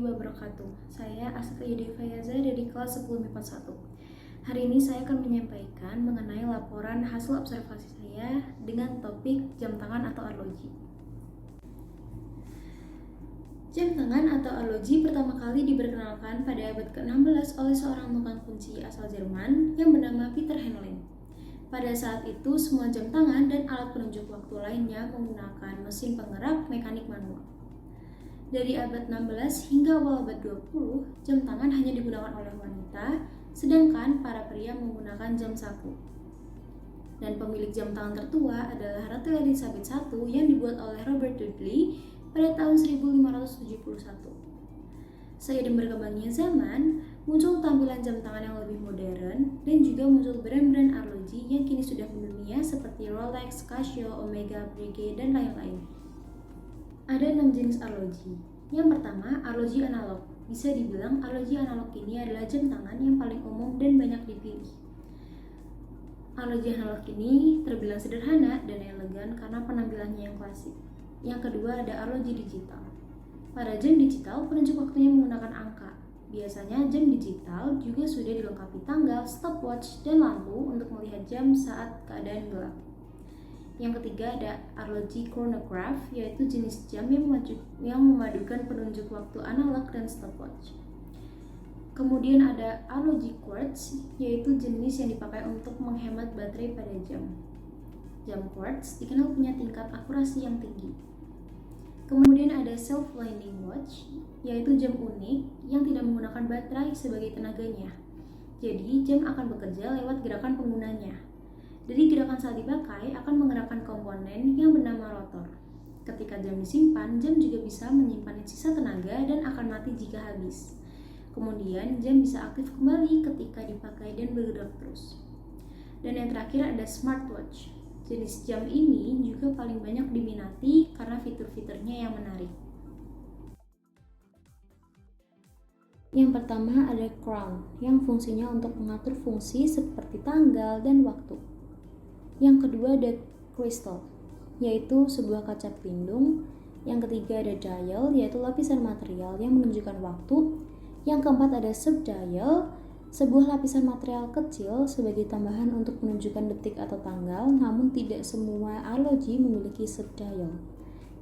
wabarakatuh. Saya Astrid Devayaza dari kelas 10 MIPA 1. Hari ini saya akan menyampaikan mengenai laporan hasil observasi saya dengan topik jam tangan atau arloji. Jam tangan atau arloji pertama kali diperkenalkan pada abad ke-16 oleh seorang tukang kunci asal Jerman yang bernama Peter Henlein. Pada saat itu, semua jam tangan dan alat penunjuk waktu lainnya menggunakan mesin penggerak mekanik manual. Dari abad 16 hingga awal abad 20, jam tangan hanya digunakan oleh wanita, sedangkan para pria menggunakan jam saku. Dan pemilik jam tangan tertua adalah Ratu Elizabeth I yang dibuat oleh Robert Dudley pada tahun 1571. Seiring berkembangnya zaman, muncul tampilan jam tangan yang lebih modern dan juga muncul brand-brand arloji yang kini sudah mendunia seperti Rolex, Casio, Omega, Breguet, dan lain-lain. Ada 6 jenis arloji. Yang pertama, arloji analog. Bisa dibilang arloji analog ini adalah jam tangan yang paling umum dan banyak dipilih. Arloji analog ini terbilang sederhana dan elegan karena penampilannya yang klasik. Yang kedua ada arloji digital. Pada jam digital, penunjuk waktunya menggunakan angka. Biasanya jam digital juga sudah dilengkapi tanggal, stopwatch, dan lampu untuk melihat jam saat keadaan gelap. Yang ketiga ada arloji chronograph, yaitu jenis jam yang memadukan penunjuk waktu analog dan stopwatch. Kemudian ada arloji quartz, yaitu jenis yang dipakai untuk menghemat baterai pada jam. Jam quartz dikenal punya tingkat akurasi yang tinggi. Kemudian ada self-winding watch, yaitu jam unik yang tidak menggunakan baterai sebagai tenaganya. Jadi jam akan bekerja lewat gerakan penggunanya. Dari gerakan saat dipakai akan menggerakkan komponen yang bernama rotor. Ketika jam disimpan, jam juga bisa menyimpan sisa tenaga dan akan mati jika habis. Kemudian jam bisa aktif kembali ketika dipakai dan bergerak terus. Dan yang terakhir ada smartwatch. Jenis jam ini juga paling banyak diminati karena fitur-fiturnya yang menarik. Yang pertama ada crown, yang fungsinya untuk mengatur fungsi seperti tanggal dan waktu. Yang kedua ada crystal, yaitu sebuah kaca pelindung. Yang ketiga ada dial, yaitu lapisan material yang menunjukkan waktu. Yang keempat ada subdial, sebuah lapisan material kecil sebagai tambahan untuk menunjukkan detik atau tanggal, namun tidak semua arloji memiliki subdial.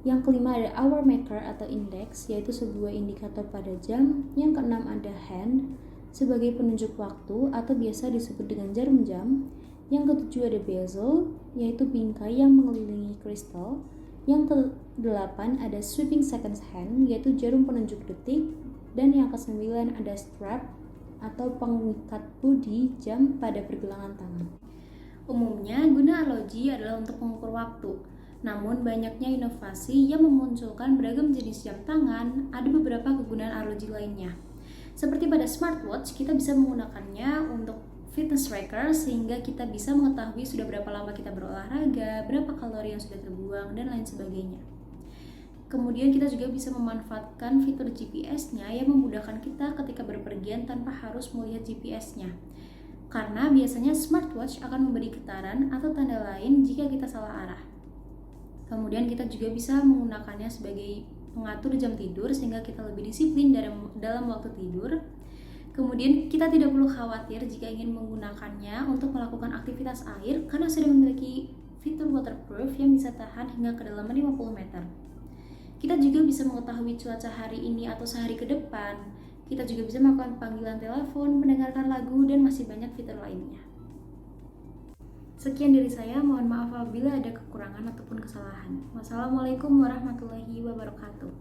Yang kelima ada hour maker atau index, yaitu sebuah indikator pada jam. Yang keenam ada hand, sebagai penunjuk waktu atau biasa disebut dengan jarum jam. Yang ketujuh ada bezel, yaitu bingkai yang mengelilingi kristal. Yang kedelapan ada sweeping seconds hand, yaitu jarum penunjuk detik. Dan yang kesembilan ada strap atau pengikat bodi jam pada pergelangan tangan. Umumnya guna arloji adalah untuk mengukur waktu. Namun banyaknya inovasi yang memunculkan beragam jenis jam tangan, ada beberapa kegunaan arloji lainnya. Seperti pada smartwatch, kita bisa menggunakannya untuk fitness tracker sehingga kita bisa mengetahui sudah berapa lama kita berolahraga, berapa kalori yang sudah terbuang, dan lain sebagainya. Kemudian kita juga bisa memanfaatkan fitur GPS-nya yang memudahkan kita ketika berpergian tanpa harus melihat GPS-nya. Karena biasanya smartwatch akan memberi getaran atau tanda lain jika kita salah arah. Kemudian kita juga bisa menggunakannya sebagai pengatur jam tidur sehingga kita lebih disiplin dalam waktu tidur. Kemudian kita tidak perlu khawatir jika ingin menggunakannya untuk melakukan aktivitas air karena sudah memiliki fitur waterproof yang bisa tahan hingga kedalaman 50 meter. Kita juga bisa mengetahui cuaca hari ini atau sehari ke depan. Kita juga bisa melakukan panggilan telepon, mendengarkan lagu, dan masih banyak fitur lainnya. Sekian dari saya, mohon maaf apabila ada kekurangan ataupun kesalahan. Wassalamualaikum warahmatullahi wabarakatuh.